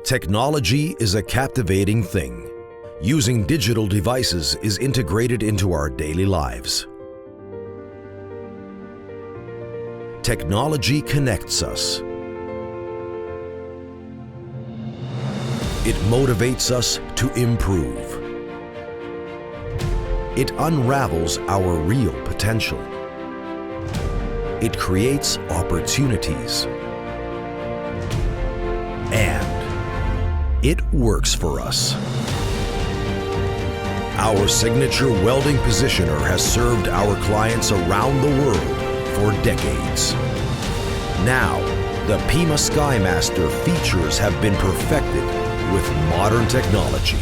Technology is a captivating thing. Using digital devices is integrated into our daily lives. Technology connects us. It motivates us to improve. It unravels our real potential. It creates opportunities. And it works for us. Our signature welding positioner has served our clients around the world for decades. Now, the PEMA Skymaster features have been perfected with modern technology.